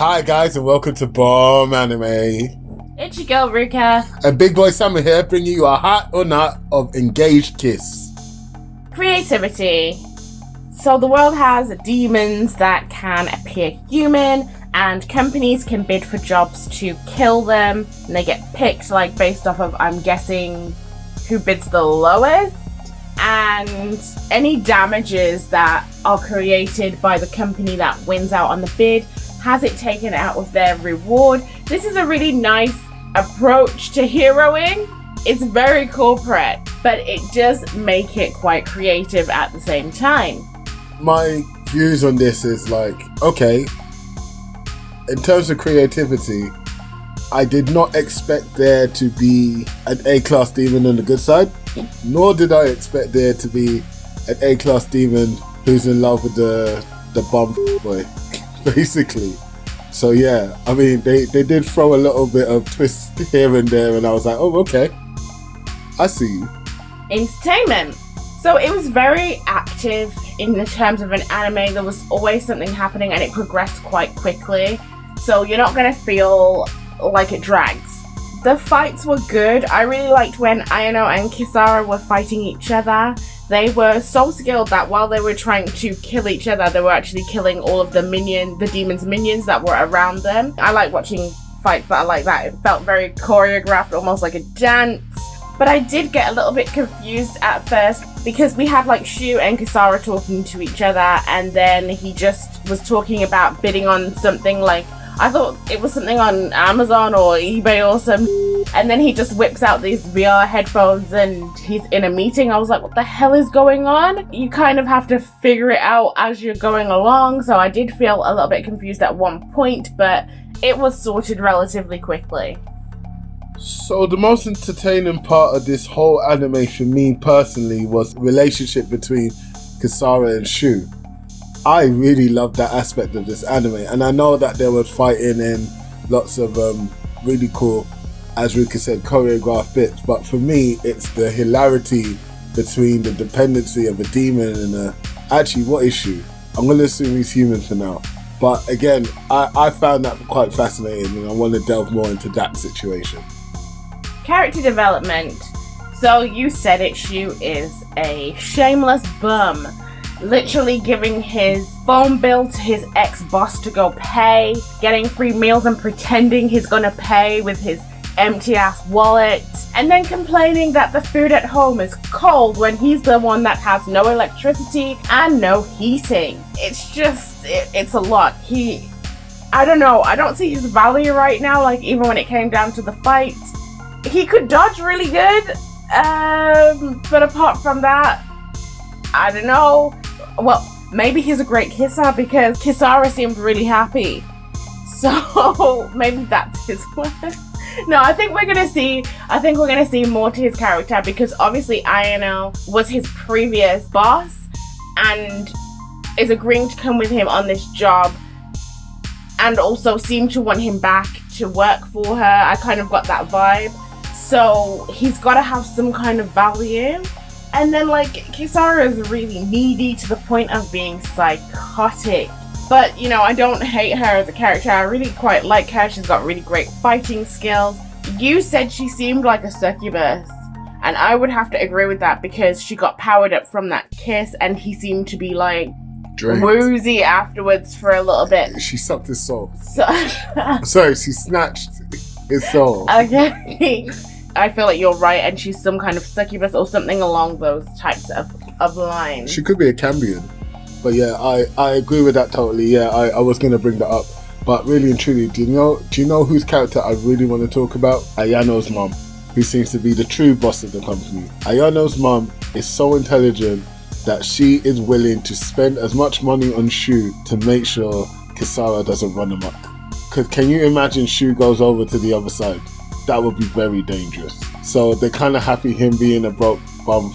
Hi guys and welcome to Bomb Anime. It's your girl Ruka. And Big Boy Summer here, bringing you a hot or not of Engaged Kiss. Creativity. So the world has demons that can appear human, and companies can bid for jobs to kill them, and they get picked based off of, I'm guessing, who bids the lowest. And any damages that are created by the company that wins out on the bid has it taken out of their reward. This is a really nice approach to heroing. It's very corporate, but it does make it quite creative at the same time. My views on this is okay, in terms of creativity, I did not expect there to be an A-class demon on the good side, nor did I expect there to be an A-class demon who's in love with the bum boy, basically. So yeah, I mean, they did throw a little bit of twist here and there, and I was like, oh, okay, I see you. Entertainment. So it was very active in the terms of an anime. There was always something happening and it progressed quite quickly. So you're not going to feel like it drags. The fights were good. I really liked when Ayano and Kisara were fighting each other. They were so skilled that while they were trying to kill each other, they were actually killing all of the demon's minions that were around them. I like watching fights that are like that. It felt very choreographed, almost like a dance. But I did get a little bit confused at first because we had Shu and Kisara talking to each other, and then he just was talking about bidding on something I thought it was something on Amazon or eBay or something, and then he just whips out these VR headphones and he's in a meeting. I was like, what the hell is going on? You kind of have to figure it out as you're going along, so I did feel a little bit confused at one point, but it was sorted relatively quickly. So the most entertaining part of this whole anime for me personally was the relationship between Kisara and Shu. I really loved that aspect of this anime, and I know that they were fighting in lots of really cool, as Ruka said, choreographed bits, but for me it's the hilarity between the dependency of a demon and actually, what is Shu? I'm going to assume he's human for now, but again, I found that quite fascinating, and I want to delve more into that situation. Character development. So you said it, Shu is a shameless bum, literally giving his phone bill to his ex-boss to go pay, getting free meals and pretending he's gonna pay with his empty-ass wallet, and then complaining that the food at home is cold when he's the one that has no electricity and no heating. It's just, it's a lot. I don't know, I don't see his value right now, even when it came down to the fight. He could dodge really good, but apart from that, I don't know. Well, maybe he's a great kisser because Kisara seemed really happy. So maybe that's his word. No, I think we're gonna see more to his character because obviously Ayano was his previous boss and is agreeing to come with him on this job, and also seemed to want him back to work for her. I kind of got that vibe. So he's got to have some kind of value. And then Kisara is really needy to the point of being psychotic. But I don't hate her as a character. I really quite like her. She's got really great fighting skills. You said she seemed like a succubus, and I would have to agree with that because she got powered up from that kiss, and he seemed to be Drained. Woozy afterwards for a little bit. She sucked his soul. So Sorry, she snatched his soul. Okay. I feel like you're right, and she's some kind of succubus or something along those types of lines. She could be a Cambion. But yeah, I agree with that totally. Yeah, I was going to bring that up. But really and truly, do you know whose character I really want to talk about? Ayano's mom, who seems to be the true boss of the company. Ayano's mom is so intelligent that she is willing to spend as much money on Shu to make sure Kisara doesn't run amok. Because can you imagine Shu goes over to the other side? That would be very dangerous. So they're kind of happy him being a broke bum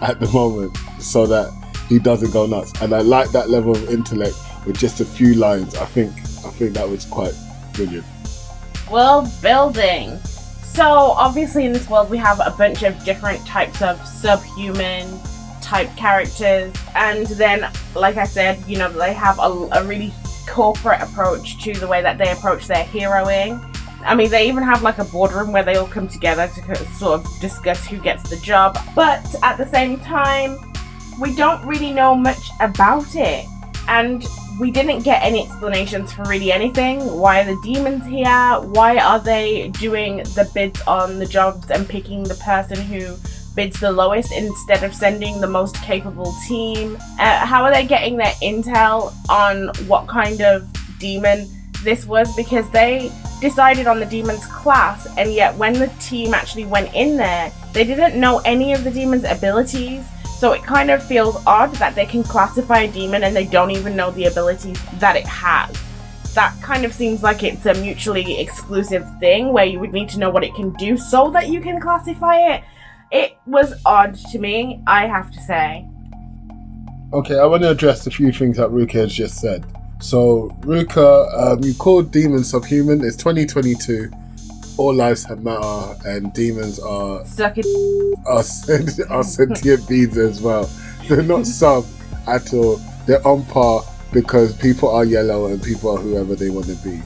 at the moment so that he doesn't go nuts. And I like that level of intellect with just a few lines. I think that was quite brilliant. World building. So obviously in this world we have a bunch of different types of subhuman type characters, and then like I said, they have a really corporate approach to the way that they approach their heroing. I mean, they even have like a boardroom where they all come together to sort of discuss who gets the job. But at the same time, we don't really know much about it. And we didn't get any explanations for really anything. Why are the demons here? Why are they doing the bids on the jobs and picking the person who bids the lowest instead of sending the most capable team? How are they getting their intel on what kind of demon this was? Because they decided on the demon's class, and yet when the team actually went in there, they didn't know any of the demon's abilities. So it kind of feels odd that they can classify a demon and they don't even know the abilities that it has. That kind of seems like it's a mutually exclusive thing where you would need to know what it can do so that you can classify it. It was odd to me, I have to say. Okay, I want to address a few things that Ruka has just said. So, Ruka, you called demons subhuman. It's 2022. All lives matter, and demons are sentient beings as well. They're not sub at all. They're on par because people are yellow and people are whoever they want to be.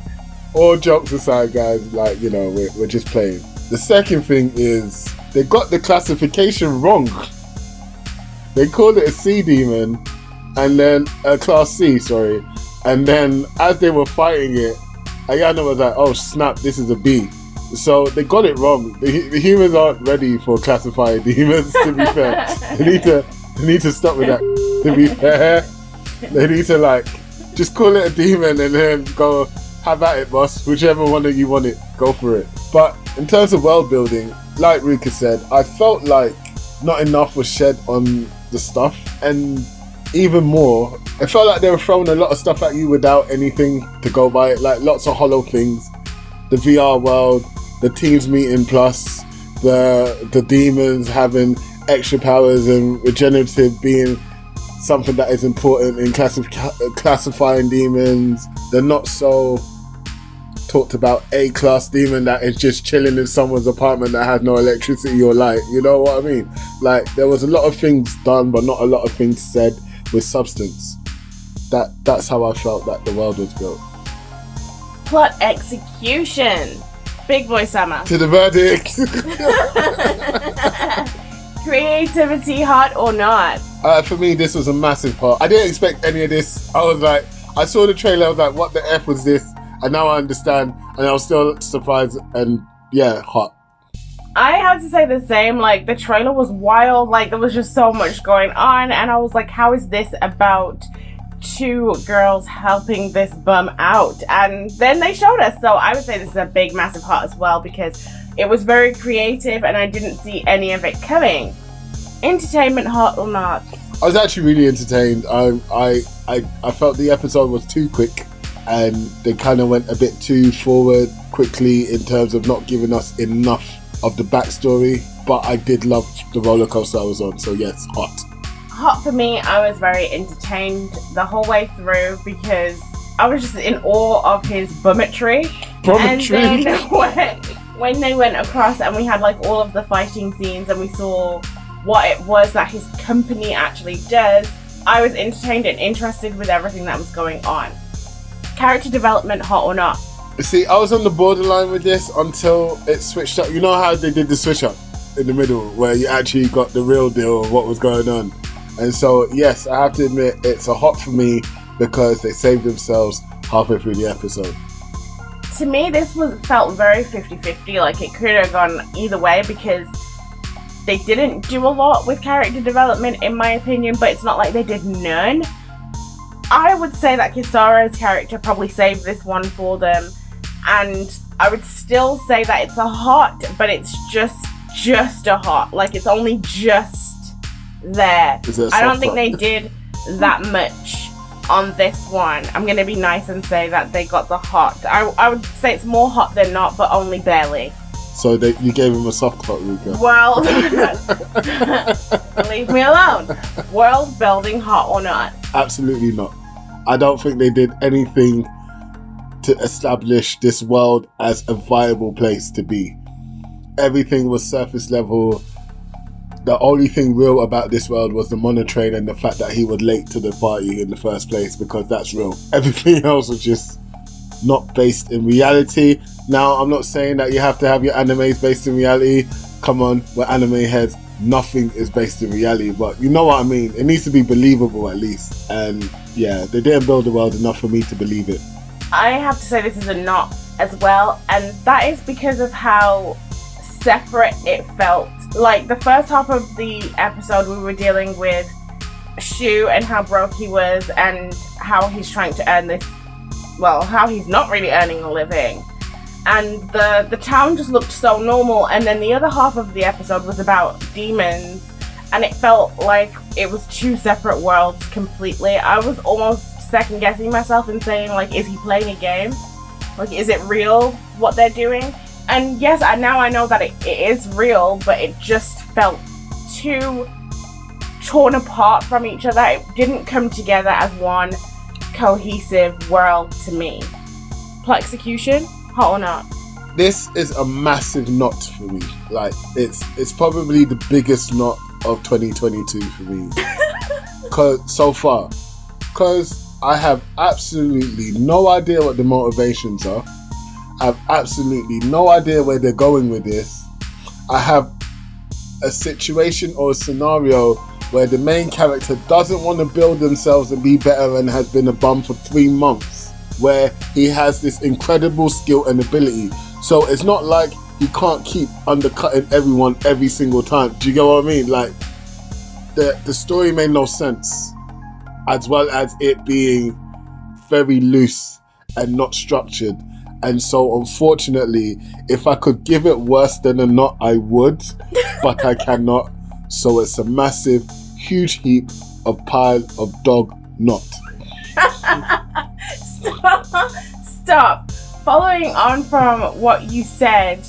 All jokes aside, guys, like, you know, we're just playing. The second thing is they got the classification wrong. They called it a C demon, and then a class C, sorry. And then as they were fighting it, Ayana was like, "Oh snap, this is a B." So they got it wrong. The humans aren't ready for classifying demons, to be fair. They need to stop with that, to be fair. They need to, like, just call it a demon and then go, have at it, boss. Whichever one of you want it, go for it. But in terms of world building, like Ruka said, I felt like not enough was shed on the stuff. And even more, it felt like they were throwing a lot of stuff at you without anything to go by it. Like lots of hollow things. The VR world, the teams meeting plus, the demons having extra powers and regenerative being something that is important in classifying demons. The not so talked about A-class demon that is just chilling in someone's apartment that has no electricity or light. You know what I mean? Like, there was a lot of things done, but not a lot of things said with substance. That's how I felt that the world was built. Plot execution. Big boy summer. To the verdict. Creativity, hot or not? For me, this was a massive part. I didn't expect any of this. I was like, I saw the trailer, I was like, what the F was this? And now I understand, and I was still surprised, and yeah, hot. I have to say the same. Like, the trailer was wild. Like, there was just so much going on, and I was like, how is this about two girls helping this bum out? And then they showed us. So I would say this is a big, massive hot as well, because it was very creative, and I didn't see any of it coming. Entertainment, hot or not? I was actually really entertained. I felt the episode was too quick, and they kind of went a bit too forward quickly in terms of not giving us enough of the backstory. But I did love the roller coaster I was on, so yes, hot. Hot for me, I was very entertained the whole way through because I was just in awe of his bummetry. And then when they went across and we had like all of the fighting scenes and we saw what it was that his company actually does, I was entertained and interested with everything that was going on. Character development, hot or not? See, I was on the borderline with this until it switched up. You know how they did the switch up in the middle where you actually got the real deal of what was going on? And so, yes, I have to admit, it's a hot for me because they saved themselves halfway through the episode. To me, this felt very 50-50. Like, it could have gone either way because they didn't do a lot with character development, in my opinion, but it's not like they did none. I would say that Kisaro's character probably saved this one for them, and I would still say that it's a hot, but it's just a hot. Like, it's only just there. I don't think they did that much on this one. I'm gonna be nice and say that they got the hot. I would say it's more hot than not, but only barely. So you gave him a soft hot, Ruka. Well, leave me alone. World building, hot or not? Absolutely not. I don't think they did anything to establish this world as a viable place to be. Everything was surface level. the only thing real about this world was the monotrain and the fact that he was late to the party in the first place, because that's real. Everything else was just not based in reality. Now, I'm not saying that you have to have your animes based in reality. Come on, we're anime heads. Nothing is based in reality, but you know what I mean. It needs to be believable at least. And yeah, they didn't build the world enough for me to believe it. I have to say this is a not as well, and that is because of how separate it felt. Like, the first half of the episode, we were dealing with Shu and how broke he was and how he's trying to earn this, well, how he's not really earning a living. And the town just looked so normal, and then the other half of the episode was about demons, and it felt like it was two separate worlds completely. I was almost second guessing myself and saying, like, is he playing a game? Like, is it real what they're doing? And yes, now I know that it is real, but it just felt too torn apart from each other. It didn't come together as one cohesive world to me. Plot execution, hot or not? This is a massive knot for me. Like, it's probably the biggest knot of 2022 for me. So far. Because I have absolutely no idea what the motivations are. I have absolutely no idea where they're going with this. I have a situation or a scenario where the main character doesn't want to build themselves and be better and has been a bum for 3 months, where he has this incredible skill and ability. So it's not like he can't keep undercutting everyone every single time. Do you get what I mean? Like, the story made no sense, as well as it being very loose and not structured. And so, unfortunately, if I could give it worse than a knot, I would, but I cannot. So it's a massive, huge heap of pile of dog knot. Stop. Following on from what you said,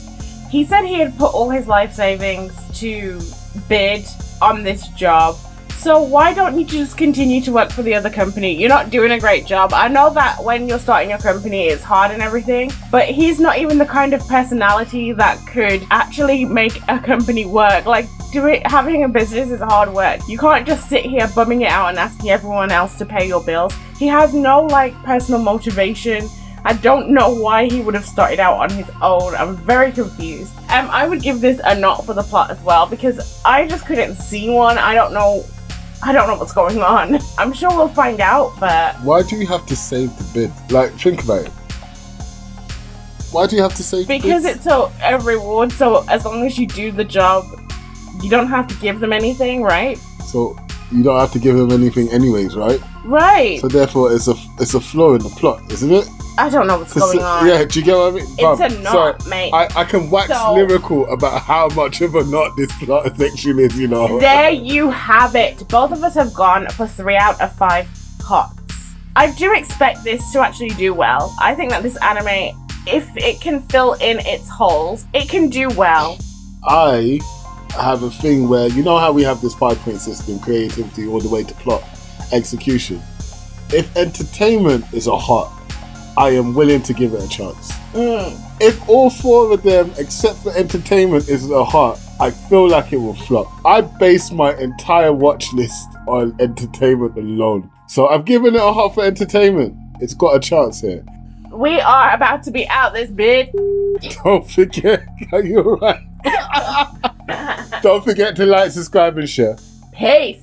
he said he had put all his life savings to bid on this job. So why don't you just continue to work for the other company? You're not doing a great job. I know that when you're starting your company, it's hard and everything, but he's not even the kind of personality that could actually make a company work. Like, having a business is hard work. You can't just sit here bumming it out and asking everyone else to pay your bills. He has no, like, personal motivation. I don't know why he would have started out on his own. I'm very confused. I would give this a not for the plot as well, because I just couldn't see one. I don't know what's going on. I'm sure we'll find out, but... Why do you have to save the bid? Like, think about it. Why do you have to save the bid? Because it's a reward, so as long as you do the job, you don't have to give them anything, right? So, you don't have to give them anything anyways, right? Right. So therefore, it's a flaw in the plot, isn't it? I don't know what's going on. Yeah, do you get what I mean? It's a knot, mate. I can wax lyrical about how much of a knot this plot actually is, you know. There you have it. Both of us have gone for 3 out of 5 hots. I do expect this to actually do well. I think that this anime, if it can fill in its holes, it can do well. I have a thing where, you know how we have this 5-point system, creativity all the way to plot, execution. If entertainment is a hot, I am willing to give it a chance. If all 4 of them, except for entertainment, is a hot, I feel like it will flop. I base my entire watch list on entertainment alone. So I've given it a hot for entertainment. It's got a chance here. We are about to be out this bit. Don't forget, are you alright? Don't forget to like, subscribe and share. Peace.